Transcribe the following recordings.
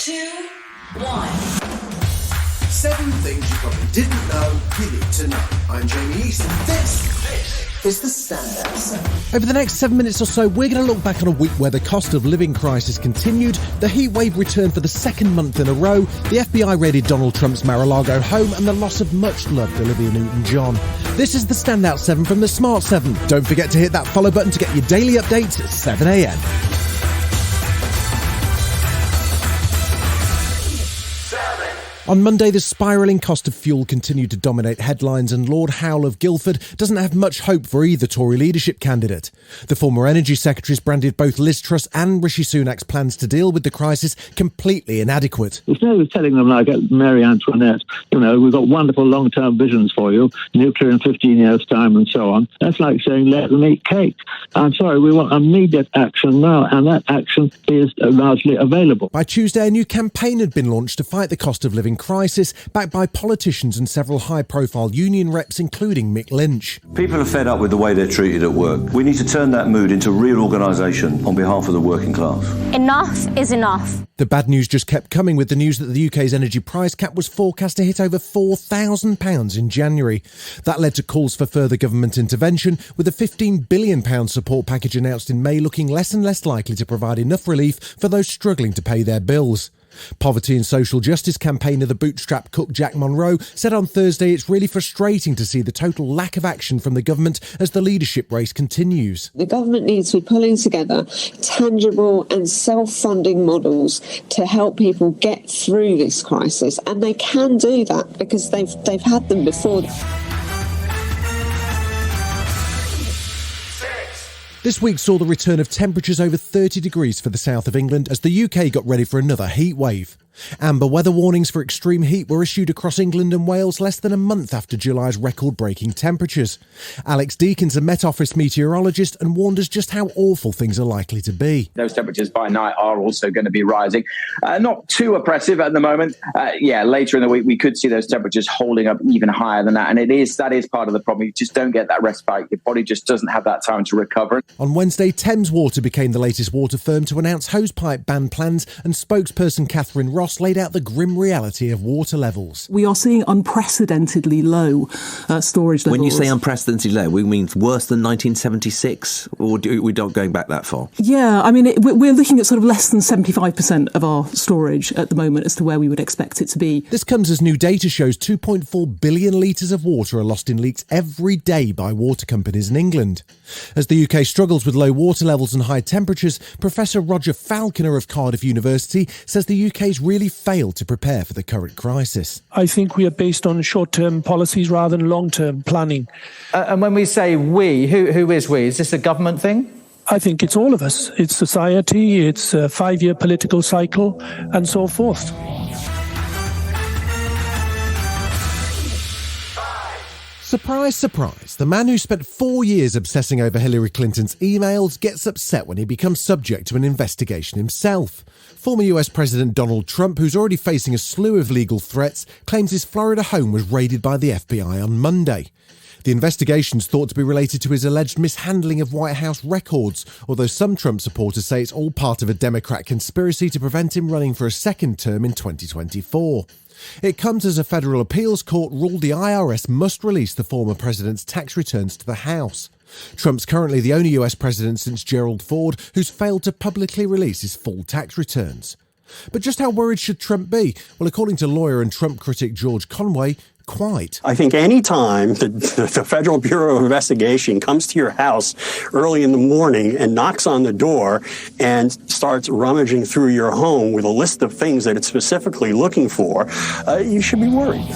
2, 1. 7 things you probably didn't know you need to know. I'm Jamie East, and this is the Standout 7. Over the next 7 minutes or so, we're going to look back on a week where the cost of living crisis continued, the heatwave returned for the second month in a row, the FBI raided Donald Trump's Mar-a-Lago home, and the loss of much-loved Olivia NewtonJohn. This is the Standout 7 from the Smart 7. Don't forget to hit that follow button to get your daily updates at 7 a.m. On Monday, the spiralling cost of fuel continued to dominate headlines, and Lord Howell of Guildford doesn't have much hope for either Tory leadership candidate. The former Energy Secretary's branded both Liz Truss and Rishi Sunak's plans to deal with the crisis completely inadequate. Instead of telling them like Mary Antoinette, we've got wonderful long-term visions for you, nuclear in 15 years' time and so on, that's like saying let them eat cake. I'm sorry, we want immediate action now, and that action is largely available. By Tuesday, a new campaign had been launched to fight the cost of living crisis, backed by politicians and several high-profile union reps, including Mick Lynch. People are fed up with the way they're treated at work. We need to turn that mood into real organisation on behalf of the working class. Enough is enough. The bad news just kept coming with the news that the UK's energy price cap was forecast to hit over £4,000 in January. That led to calls for further government intervention, with a £15 billion support package announced in May looking less and less likely to provide enough relief for those struggling to pay their bills. Poverty and social justice campaigner the bootstrap cook Jack Monroe said on Thursday it's really frustrating to see the total lack of action from the government as the leadership race continues. The government needs to be pulling together tangible and self-funding models to help people get through this crisis, and they can do that because they've had them before. This week saw the return of temperatures over 30 degrees for the south of England as the UK got ready for another heat wave. Amber weather warnings for extreme heat were issued across England and Wales less than a month after July's record-breaking temperatures. Alex Deakin's a Met Office meteorologist and warned us just how awful things are likely to be. Those temperatures by night are also going to be rising. Not too oppressive at the moment. Later in the week, we could see those temperatures holding up even higher than that. And that is part of the problem. You just don't get that respite. Your body just doesn't have that time to recover. On Wednesday, Thames Water became the latest water firm to announce hosepipe ban plans, and spokesperson Catherine Ross laid out the grim reality of water levels. We are seeing unprecedentedly low storage levels. When you say unprecedentedly low, we mean worse than 1976, or we don't going back that far? Yeah, I mean, we're looking at sort of less than 75% of our storage at the moment as to where we would expect it to be. This comes as new data shows 2.4 billion litres of water are lost in leaks every day by water companies in England. As the UK struggles with low water levels and high temperatures, Professor Roger Falconer of Cardiff University says the UK's really failed to prepare for the current crisis. I think we are based on short-term policies rather than long-term planning. And when we say we, who is we? Is this a government thing? I think it's all of us. It's society, it's a 5-year political cycle, and so forth. Surprise, surprise, the man who spent 4 years obsessing over Hillary Clinton's emails gets upset when he becomes subject to an investigation himself. Former US President Donald Trump, who's already facing a slew of legal threats, claims his Florida home was raided by the FBI on Monday. The investigation's thought to be related to his alleged mishandling of White House records, although some Trump supporters say it's all part of a Democrat conspiracy to prevent him running for a second term in 2024. It comes as a federal appeals court ruled the IRS must release the former president's tax returns to the House. Trump's currently the only US president since Gerald Ford who's failed to publicly release his full tax returns. But just how worried should Trump be? Well, according to lawyer and Trump critic George Conway, quite. I think any time the Federal Bureau of Investigation comes to your house early in the morning and knocks on the door and starts rummaging through your home with a list of things that it's specifically looking for, you should be worried.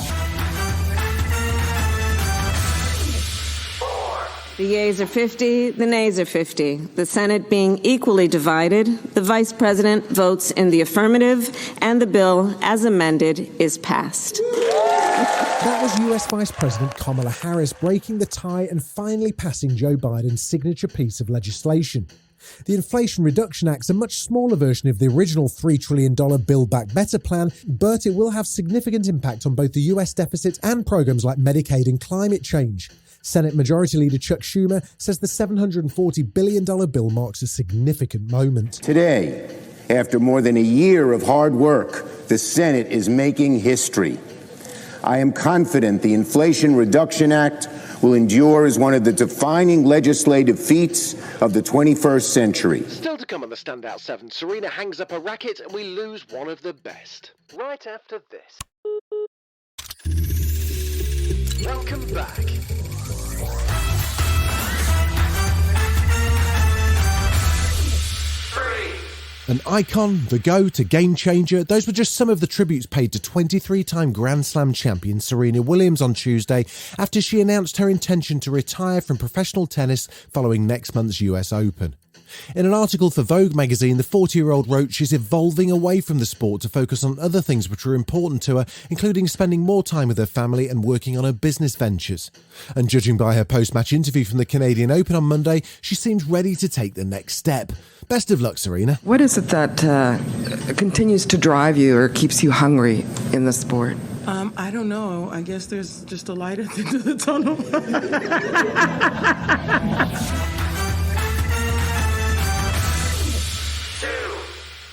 The yeas are 50, the nays are 50. The Senate being equally divided, the Vice President votes in the affirmative, and the bill, as amended, is passed. That was US Vice President Kamala Harris breaking the tie and finally passing Joe Biden's signature piece of legislation. The Inflation Reduction Act's a much smaller version of the original $3 trillion Build Back Better plan, but it will have significant impact on both the US deficit and programs like Medicaid and climate change. Senate Majority Leader Chuck Schumer says the $740 billion bill marks a significant moment. Today, After more than a year of hard work, the Senate is making history. I am confident the Inflation Reduction Act will endure as one of the defining legislative feats of the 21st century. Still to come on the Standout 7, Serena hangs up a racket and we lose one of the best. Right after this. Welcome back. An icon, the GOAT, a game changer, those were just some of the tributes paid to 23-time Grand Slam champion Serena Williams on Tuesday after she announced her intention to retire from professional tennis following next month's US Open. In an article for Vogue magazine, the 40-year-old wrote she's evolving away from the sport to focus on other things which are important to her, including spending more time with her family and working on her business ventures. And judging by her post-match interview from the Canadian Open on Monday, she seems ready to take the next step. Best of luck, Serena. What is it that continues to drive you or keeps you hungry in the sport? I don't know. I guess there's just a light at the end of the tunnel.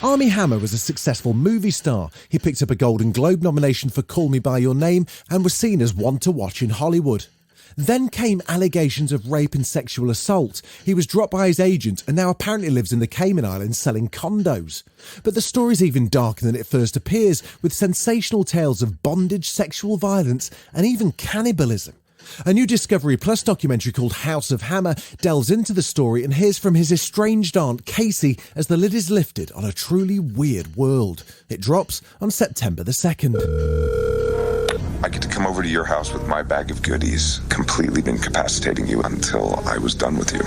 Armie Hammer was a successful movie star. He picked up a Golden Globe nomination for Call Me By Your Name and was seen as one to watch in Hollywood. Then came allegations of rape and sexual assault. He was dropped by his agent and now apparently lives in the Cayman Islands selling condos. But the story's even darker than it first appears, with sensational tales of bondage, sexual violence and even cannibalism. A new Discovery Plus documentary called House of Hammer delves into the story and hears from his estranged aunt Casey as the lid is lifted on a truly weird world. It drops on September the 2nd. I get to come over to your house with my bag of goodies, completely incapacitating you until I was done with you.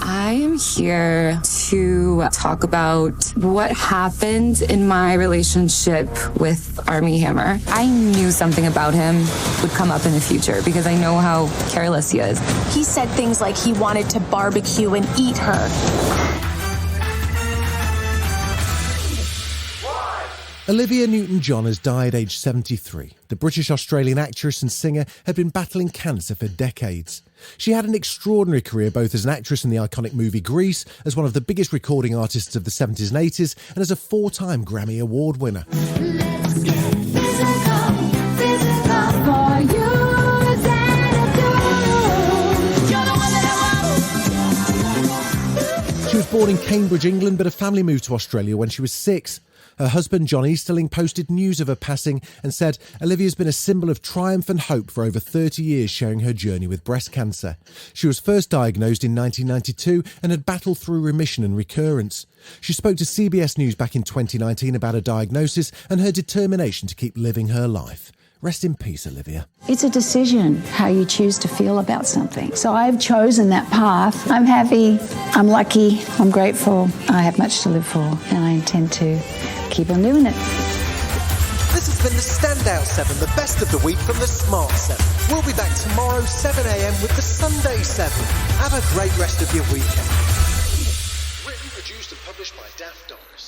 I am here to talk about what happened in my relationship with Armie Hammer. I knew something about him would come up in the future because I know how careless he is. He said things like he wanted to barbecue and eat her. Olivia Newton-John has died aged 73. The British-Australian actress and singer had been battling cancer for decades. She had an extraordinary career both as an actress in the iconic movie Grease, as one of the biggest recording artists of the 70s and 80s, and as a 4-time Grammy Award winner. She was born in Cambridge, England, but her family moved to Australia when she was 6. Her husband, John Easterling, posted news of her passing and said, Olivia's been a symbol of triumph and hope for over 30 years, sharing her journey with breast cancer. She was first diagnosed in 1992 and had battled through remission and recurrence. She spoke to CBS News back in 2019 about her diagnosis and her determination to keep living her life. Rest in peace, Olivia. It's a decision how you choose to feel about something. So I've chosen that path. I'm happy, I'm lucky, I'm grateful. I have much to live for and I intend to keep on doing it. This has been the Standout 7, the best of the week from the Smart 7. We'll be back tomorrow, 7 a.m. with the Sunday 7. Have a great rest of your weekend. Written, produced and published by Daft Doris.